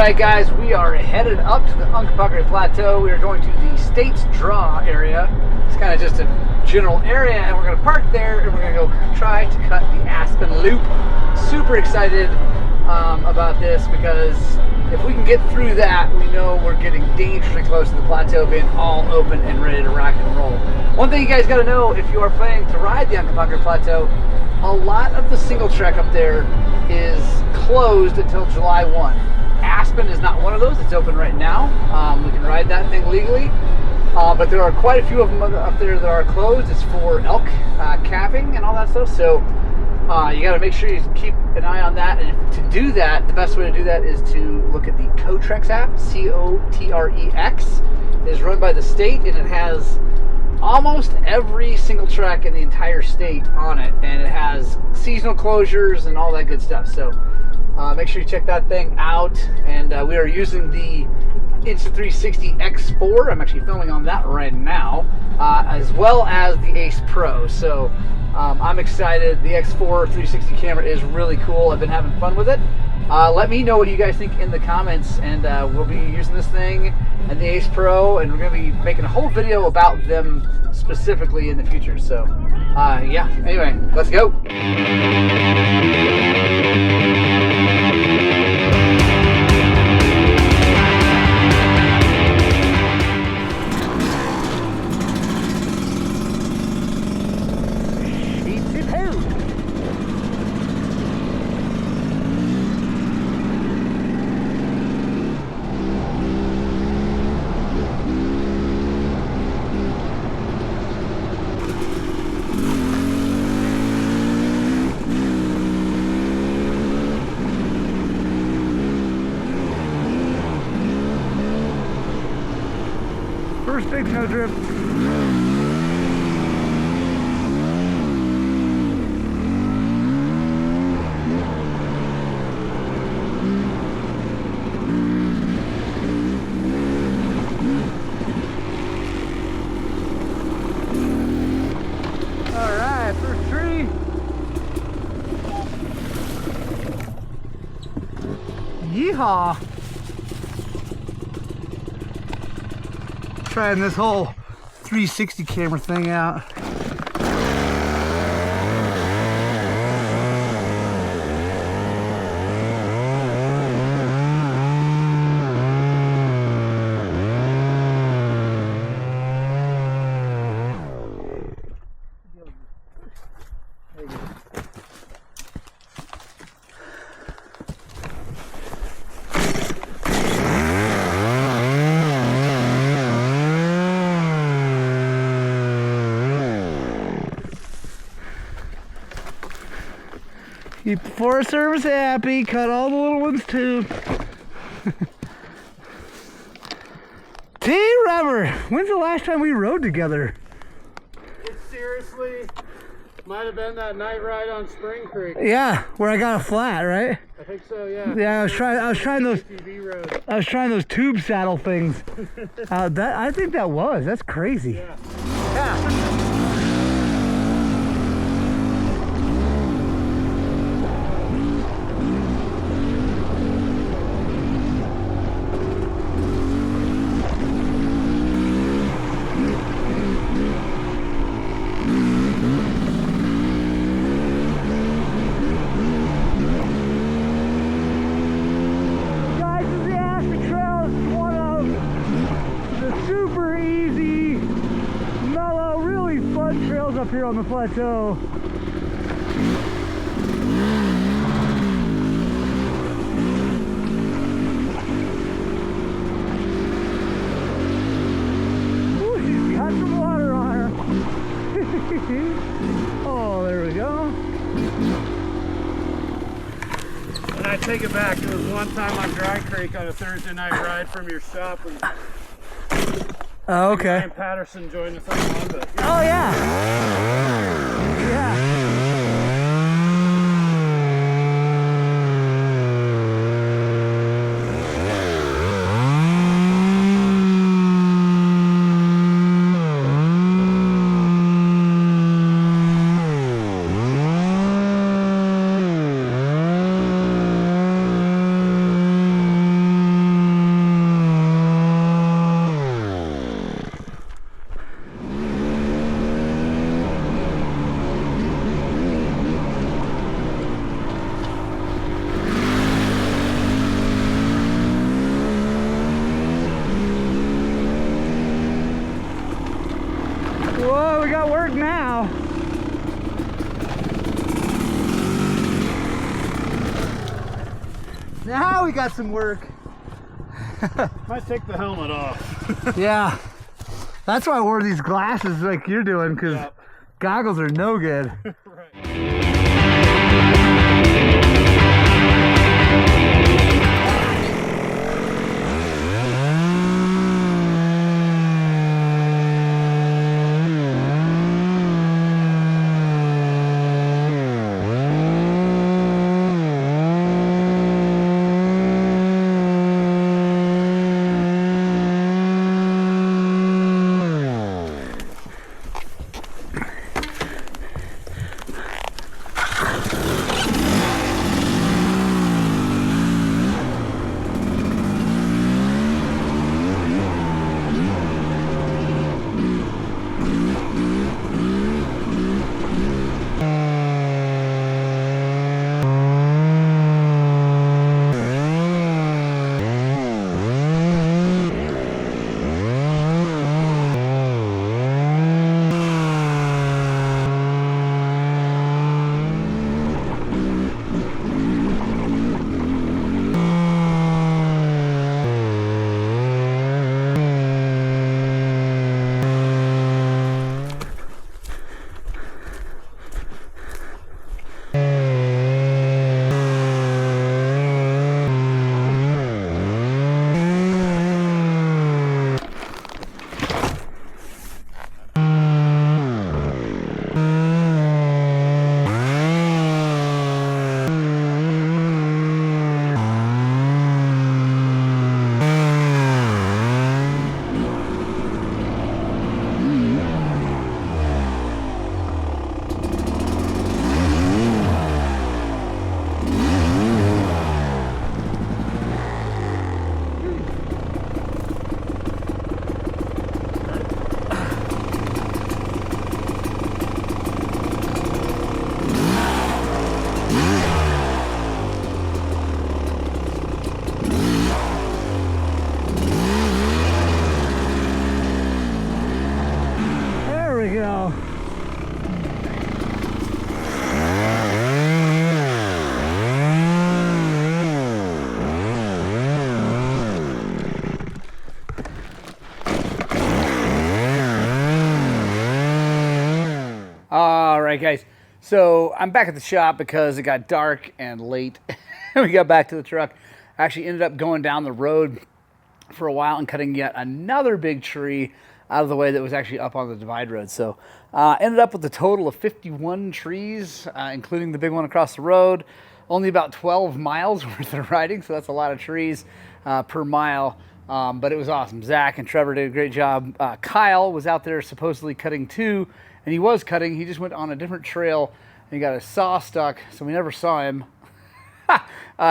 Alright guys, we are headed up to the Uncompahgre Plateau. We are going to the States Draw area. It's kind of just a general area, and we're going to park there and we're going to go try to cut the Aspen Loop. Super excited about this because if we can get through that, we know we're getting dangerously close to the plateau being all open and ready to rock and roll. One thing you guys got to know, if you are planning to ride the Uncompahgre Plateau, a lot of the single track up there is closed until July 1. Aspen is not one of those. It's open right now. We can ride that thing legally, but there are quite a few of them up there that are closed. It's for elk capping and all that stuff, so you got to make sure you keep an eye on that. And to do that, the best way to do that is to look at the Cotrex app. C-O-T-R-E-X. It is run by the state, and it has almost every single track in the entire state on it, and it has seasonal closures and all that good stuff. So make sure you check that thing out. And we are using the Insta360 X4. I'm actually filming on that right now, as well as the Ace Pro. So I'm excited. The X4 360 camera is really cool. I've been having fun with it. Let me know what you guys think in the comments, and we'll be using this thing and the Ace Pro, and we're going to be making a whole video about them specifically in the future. So yeah, anyway, let's go. First big snow drift. Alright, first tree. Yeehaw! Trying this whole 360 camera thing out. Keep the Forest Service happy, cut all the little ones too. T-Rubber, when's the last time we rode together? It seriously might have been that night ride on Spring Creek. Yeah, where I got a flat, right? I think so, yeah. Yeah, I was trying those tube saddle things. I think that's crazy. Yeah. Yeah. Super easy, mellow, really fun trails up here on the plateau. Ooh, she's got some water on her. Oh, there we go. And I take it back. It was one time on Dry Creek on a Thursday night ride from your shop. And oh, okay. Ryan Patterson joined us on one, but oh, yeah. Yeah. got work now. Now we got some work. Might take the helmet off. Yeah. That's why I wore these glasses like you're doing, because Yep. goggles are no good. Right. All right, guys. So I'm back at the shop because it got dark and late. We got back to the truck. I actually ended up going down the road for a while and cutting yet another big tree out of the way that was actually up on the divide road. So ended up with a total of 51 trees, including the big one across the road. Only about 12 miles worth of riding, so that's a lot of trees per mile. But it was awesome. Zach and Trevor did a great job. Kyle was out there supposedly cutting too, and he was cutting. He just went on a different trail and he got his saw stuck, so we never saw him.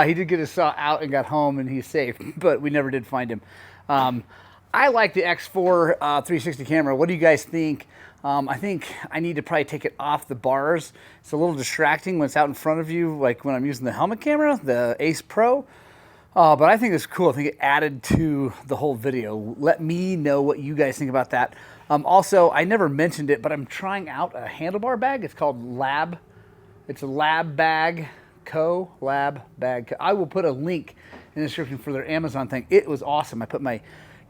He did get his saw out and got home, and he's safe, but we never did find him. I like the X4 360 camera. What do you guys think? I think I need to probably take it off the bars. It's a little distracting when it's out in front of you, like when I'm using the helmet camera, the Ace Pro. But I think it's cool. I think it added to the whole video. Let me know what you guys think about that. Also, I never mentioned it, but I'm trying out a handlebar bag. It's called Lab. It's a Lab Bag Co. Lab Bag Co. I will put a link in the description for their Amazon thing. It was awesome. I put my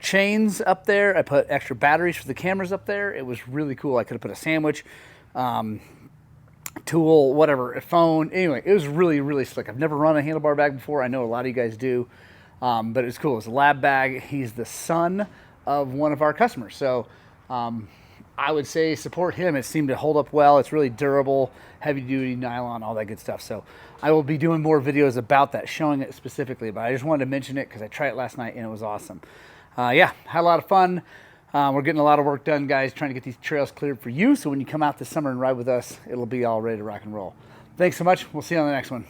chains up there. I put extra batteries for the cameras up there. It was really cool. I could have put a sandwich, tool, whatever, a phone. Anyway, it was really, really slick. I've never run a handlebar bag before. I know a lot of you guys do, but it's cool. It's a Lab Bag. He's the son of one of our customers. So I would say support him. It seemed to hold up well. It's really durable, heavy duty, nylon, all that good stuff. So I will be doing more videos about that, showing it specifically, but I just wanted to mention it because I tried it last night and it was awesome. Yeah, had a lot of fun. We're getting a lot of work done, guys, trying to get these trails cleared for you. So when you come out this summer and ride with us, it'll be all ready to rock and roll. Thanks so much. We'll see you on the next one.